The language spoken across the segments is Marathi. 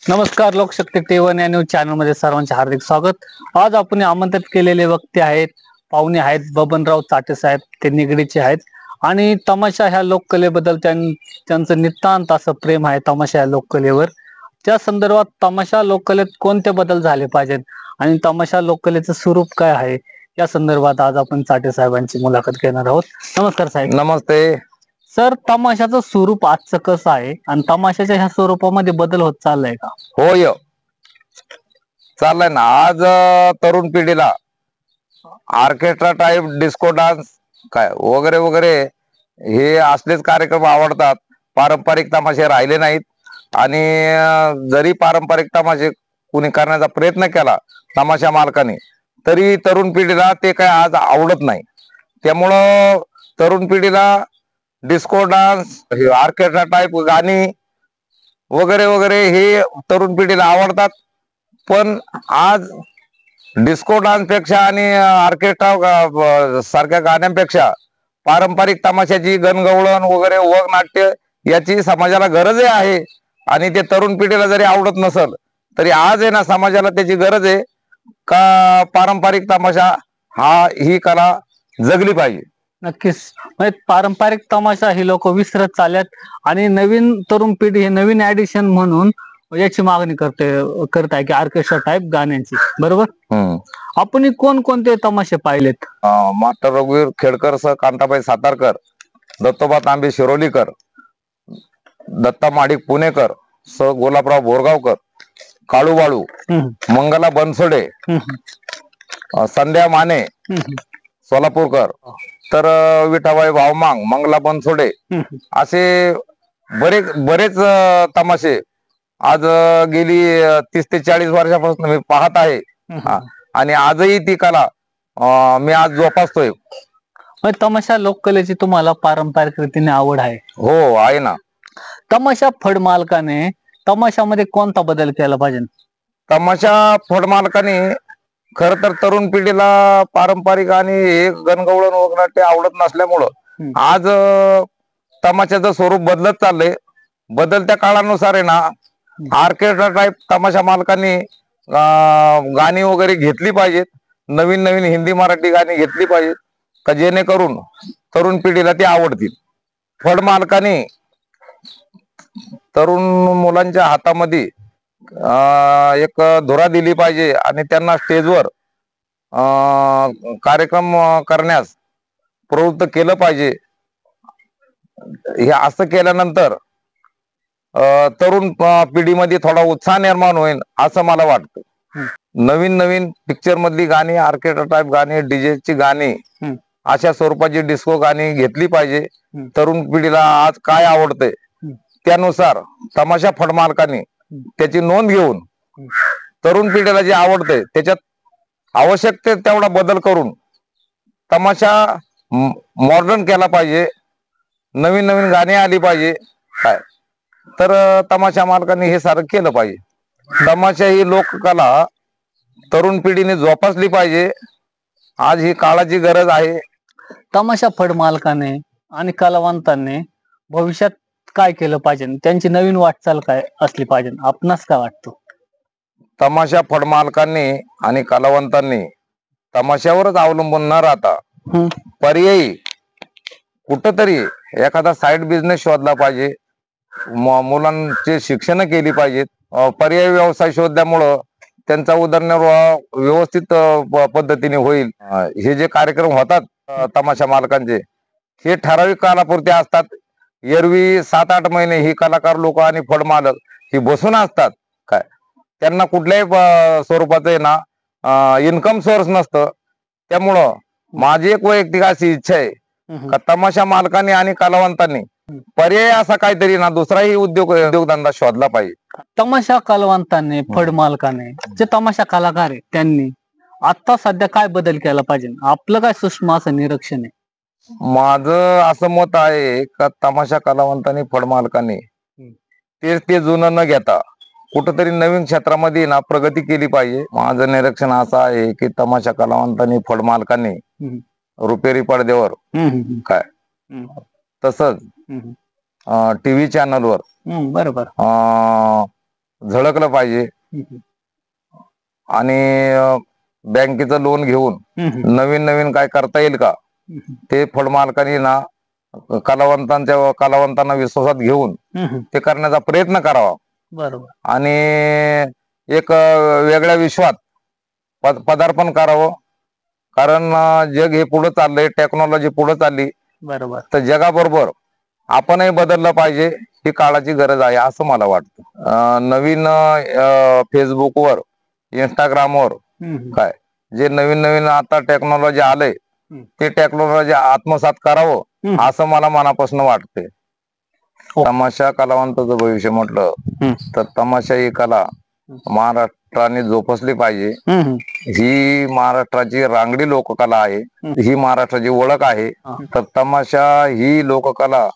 नमस्कार. लोकशक्ती टी1 या न्यूज चॅनल मध्ये सर्वांचे हार्दिक स्वागत. आज आपण आमंत्रित केलेले वक्ते आहेत, पाहुणे आहेत, बबनराव चाटे साहेब. ते निगडीचे आहेत आणि तमाशा ह्या लोककलेबद्दल त्यांचं नितांत असं प्रेम आहे तमाशा या लोककलेवर. त्या संदर्भात तमाशा लोककलेत कोणते बदल झाले पाहिजेत आणि तमाशा लोककलेचं स्वरूप काय आहे या संदर्भात आज आपण चाटे साहेबांची मुलाखत घेणार आहोत. नमस्कार साहेब. नमस्ते सर, तमाशाचं स्वरूप आजचं कसं आहे आणि तमाशाच्या ह्या स्वरूपामध्ये बदल होत चाललाय का? होय, चाललंय ना. आज तरुण पिढीला ऑर्केस्ट्रा टाईप डिस्को डान्स काय वगैरे वगैरे हे असलेच कार्यक्रम आवडतात. पारंपरिक तमाशे राहिले नाहीत आणि जरी पारंपरिक तमाशे कुणी करण्याचा प्रयत्न केला तमाशा मालकाने, तरी तरुण पिढीला ते काय आज आवडत नाही. त्यामुळं तरुण पिढीला डिस्को डान्स, ऑर्केस्ट्रा टाईप गाणी वगैरे वगैरे हे तरुण पिढीला आवडतात. पण आज डिस्को डान्स पेक्षा आणि ऑर्केस्ट्रा सारख्या गाण्यांपेक्षा पारंपरिक तमाशाची गणगवळण वगैरे वग नाट्य याची समाजाला गरज आहे. आणि ते तरुण पिढीला जरी आवडत नसल तरी आज आहे ना, समाजाला त्याची गरज आहे का पारंपरिक तमाशा ही कला जगली पाहिजे. नक्कीच. म्हणजे पारंपरिक तमाशा ही लोक विसरत चालल्यात आणि नवीन तरुण पिढी हे नवीन ऍडिशन म्हणून याची मागणी करत आहे की ऑर्केस्ट्रा टाईप गाण्यांची. बरोबर. आपण कोणकोणते तमाशे पाहिलेत? मास्टर रघुवीर खेडकर सह कांताबाई सातारकर, दत्तोबा तांबे शिरोलीकर, दत्ता माडिक पुणेकर सह गोलाबराव बोरगावकर, काळू बाळू, मंगला बनसोडे, संध्या माने सोलापूरकर, तर विठाबाई भावमांग, मंगला बनसोडे, असे बरेच तमाशे आज गेली 30 ते 40 वर्षापासून मी पाहत आहे. आणि आजही ती कला मी आज जोपासतोय. तमाशा लोककलेची तुम्हाला पारंपरिक रीतीने आवड आहे? हो, आहे ना. तमाशा फड मालकाने तमाशामध्ये कोणता बदल केला पाहिजे? तमाशा फड मालकाने खर तर तरुण पिढीला पारंपरिक आणि एक गणगवळण वगनाट्य आवडत नसल्यामुळं आज तमाशाचं स्वरूप बदलत चाललंय. बदलत्या काळानुसार आहे ना, ऑर्केस्ट्रा टाईप तमाशा मालकांनी गाणी वगैरे घेतली पाहिजेत. नवीन नवीन हिंदी मराठी गाणी घेतली पाहिजेत का जेणेकरून तरुण पिढीला ती आवडतील. फड मालकाने तरुण मुलांच्या हातामध्ये एक धुरा दिली पाहिजे आणि त्यांना स्टेजवर कार्यक्रम करण्यास प्रवृत्त केलं पाहिजे. हे असं केल्यानंतर तरुण पिढीमध्ये थोडा उत्साह निर्माण होईल असं मला वाटतं. नवीन नवीन पिक्चर मधली गाणी, ऑर्केस्ट्रा टाईप गाणी, डीजेची गाणी, अशा स्वरूपाची डिस्को गाणी घेतली पाहिजे. तरुण पिढीला आज काय आवडतंय त्यानुसार तमाशा फड मालकांनी त्याची नोंद घेऊन तरुण पिढीला जे आवडतंय त्याच्यात आवश्यक तेवढा बदल करून तमाशा मॉडर्न केला पाहिजे. नवीन नवीन गाणी आली पाहिजे काय, तर तमाशा मालकांनी हे सारं केलं पाहिजे. तमाशा ही लोककला तरुण पिढीने जोपासली पाहिजे. आज ही काळाची गरज आहे. तमाशा फड मालकाने आणि कलावंतांनी भविष्यात काय केलं पाहिजे? त्यांची नवीन वाटचाल काय असली पाहिजे आपणास काय वाटतं? तमाशा फड मालकांनी आणि कलावंतांनी तमाशावरच अवलंबून न राहता पर्यायी कुठंतरी एखादा साईड बिझनेस शोधला पाहिजे. मुलांची शिक्षण केली पाहिजेत. पर्यायी व्यवसाय शोधल्यामुळं त्यांचा उदरनिर्वाह व्यवस्थित पद्धतीने होईल. हे जे कार्यक्रम होतात तमाशा मालकांचे, हे ठराविक कालापुरते असतात. एरवी 7-8 महिने ही कलाकार लोक आणि फड मालक ही बसून असतात. काय त्यांना कुठल्याही स्वरूपाचं आहे ना इन्कम सोर्स नसतं. त्यामुळं माझी एक वैयक्तिक अशी इच्छा आहे का तमाशा मालकांनी आणि कलावंतांनी पर्याय असा काहीतरी ना दुसराही उद्योगधंदा शोधला पाहिजे. तमाशा कलावंतांनी, फड मालकाने, जे तमाशा कलाकार आहे त्यांनी आता सध्या काय बदल केला पाहिजे? आपलं काय सूक्ष्म असं निरीक्षण आहे? माझं असं मत आहे का तमाशा कलावंतांनी, फड मालकांनी ते जुनं न घेता कुठंतरी नवीन क्षेत्रामध्ये ना प्रगती केली पाहिजे. माझं निरीक्षण असं आहे की तमाशा कलावंतांनी, फड मालकांनी रुपेरी पडद्यावर काय, तसंच टीव्ही चॅनलवर बरोबर झळकलं पाहिजे आणि बँकेचं लोन घेऊन नवीन नवीन काय करता येईल का ते फळमालकांनी ना कलावंतांना विश्वासात घेऊन ते करण्याचा प्रयत्न करावा. बरोबर. आणि एक वेगळ्या विश्वात पदार्पण करावं. कारण जग हे पुढे चाललंय, टेक्नॉलॉजी पुढे चालली. बरोबर. तर जगाबरोबर आपणही बदललं पाहिजे, ही काळाची गरज आहे असं मला वाटतं. नवीन फेसबुकवर, इंस्टाग्रामवर काय जे नवीन नवीन आता टेक्नॉलॉजी आलंय ते टेक्नॉलॉजी आत्मसात करावं असं मला मनापासून वाटते. तमाशा कलावंताचं भविष्य म्हटलं तर तमाशा ही कला महाराष्ट्राने जोपासली पाहिजे. ही महाराष्ट्राची रांगडी लोककला आहे, ही महाराष्ट्राची ओळख आहे. तर तमाशा ही लोककला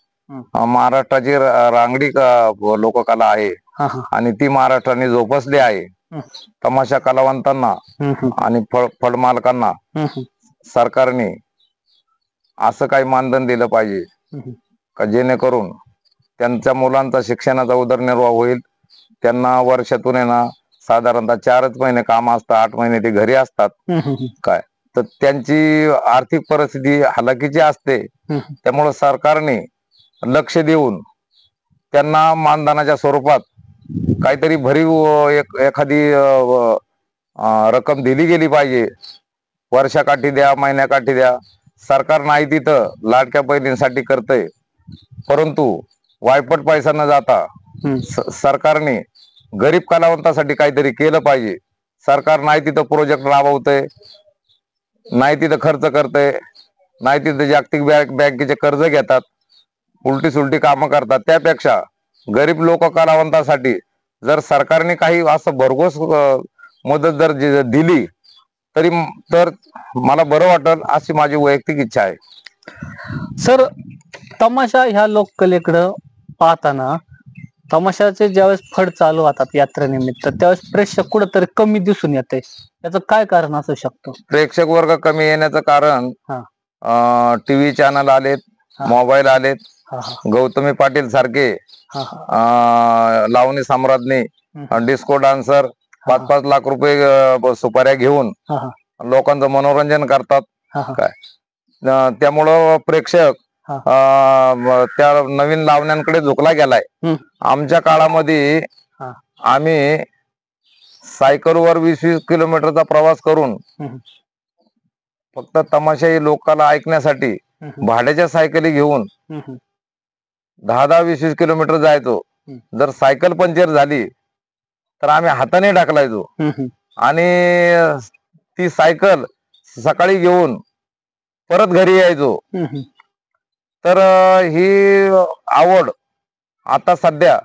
महाराष्ट्राची रांगडी लोककला आहे आणि ती महाराष्ट्राने जोपासली आहे. तमाशा कलावंतांना आणि फळमालकांना सरकारने असं काही मानधन दिलं पाहिजे का जेणेकरून त्यांच्या मुलांचा शिक्षणाचा उदरनिर्वाह होईल. त्यांना वर्षातून आहे ना साधारणतः 4च महिने काम असतं, 8 महिने ते घरी असतात. काय तर त्यांची आर्थिक परिस्थिती हलाखीची असते. त्यामुळे सरकारने लक्ष देऊन त्यांना मानधनाच्या स्वरूपात काहीतरी भरीव एखादी रक्कम दिली गेली पाहिजे. वर्षाकाठी द्या, महिन्याकाठी द्या. सरकार नाही तिथं लाडक्या बहिणींसाठी करतंय, परंतु वायपट पैसा न जाता सरकारने गरीब कलावंतासाठी काहीतरी केलं पाहिजे. सरकार नाही तिथं प्रोजेक्ट राबवतंय, नाही तिथं खर्च करतंय, नाही तिथं जागतिक बँकेचे कर्ज घेतात, उलटी सुलटी कामं करतात. त्यापेक्षा गरीब लोक कलावंतासाठी जर सरकारने काही असं भरघोस मदत जर दिली तर मला बरं वाटेल अशी माझी वैयक्तिक इच्छा आहे. सर, तमाशा ह्या लोककलेकडं पाहताना तमाशाचे ज्यावेळेस फड चालू होतात यात्रेनिमित्त त्यावेळेस प्रेक्षक कुठंतरी कमी दिसून येते. याचं काय कारण असू शकतो? प्रेक्षक वर्ग कमी येण्याचं कारण टीव्ही चॅनल आलेत, मोबाईल आलेत. गौतमी पाटील सारखे लावणी सम्राज्ञी, डिस्को डान्सर 5-5 लाख रुपये सुपाऱ्या घेऊन लोकांचं मनोरंजन करतात. काय त्यामुळं प्रेक्षक त्या नवीन लावण्यांकडे झुकला गेलाय. आमच्या काळामध्ये आम्ही सायकलवर 20-20 किलोमीटरचा प्रवास करून फक्त तमाशाही लोकांना ऐकण्यासाठी भाड्याच्या सायकली घेऊन 10-10, 20-20 किलोमीटर जायचो. जर सायकल पंक्चर झाली तर आम्ही हाताने ढकलायचो आणि ती सायकल सकाळी घेऊन परत घरी यायचो. तर ही आवड आता सध्या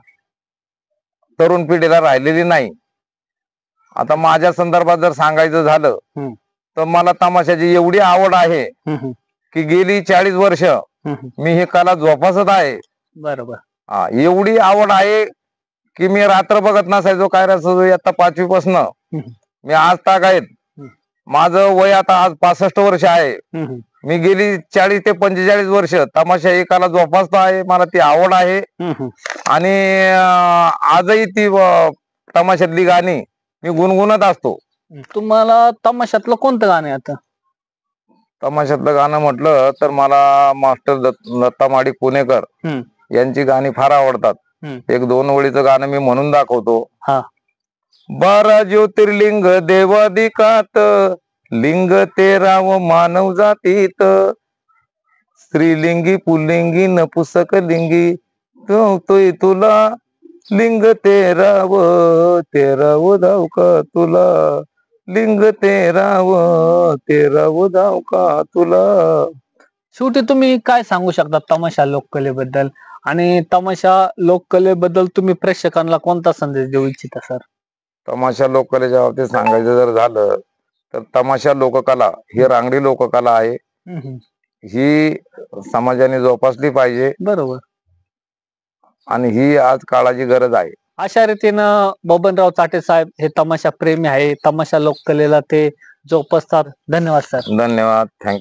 तरुण पिढीला राहिलेली नाही. आता माझ्या संदर्भात जर सांगायचं झालं तर मला तमाशाची एवढी आवड आहे की गेली 40 वर्ष मी ही कला जोपासत आहे. बरोबर. एवढी आवड आहे की मी रात्र बघत नसायचो. काय आता 5वी पासन मी आज ताग आहेत. माझं वय आता आज 65 वर्ष आहे. मी गेली 40 ते 45 वर्ष तमाशा ही कला जोपासतो आहे. मला ती आवड आहे आणि आजही ती तमाशातली गाणी मी गुणगुणत असतो. तुम्हाला तमाशातलं कोणतं गाणं येतं? तमाशातलं गाणं म्हटलं तर मला मास्टर दत्ता माडिक पुणेकर यांची गाणी फार आवडतात. 1-2 ओळीचं गाणं मी म्हणून दाखवतो. 12 ज्योतिर्लिंग देवादिकात लिंग 13 मानव जातीत, स्त्रीलिंगी पुल्लिंगी नपुसक लिंगी तोय तुला लिंग 13 धाव का तुला, लिंग 13 धाव का तुला. शेवटी तुम्ही काय सांगू शकता तमाशा लोककलेबद्दल आणि तमाशा लोककलेबद्दल तुम्ही प्रेक्षकांना कोणता संदेश देऊ इच्छिता सर? तमाशा लोककलेच्या बाबतीत सांगायचं जर झालं तर तमाशा लोककला ही रांगडी लोककला आहे. ही समाजाने जोपासली पाहिजे. बरोबर. आणि ही आज काळाची गरज आहे. अशा रीतीनं बबनराव चाटे साहेब हे तमाशा प्रेमी आहे. तमाशा लोककलेला ते जोपासतात. धन्यवाद सर. धन्यवाद. थँक्यू.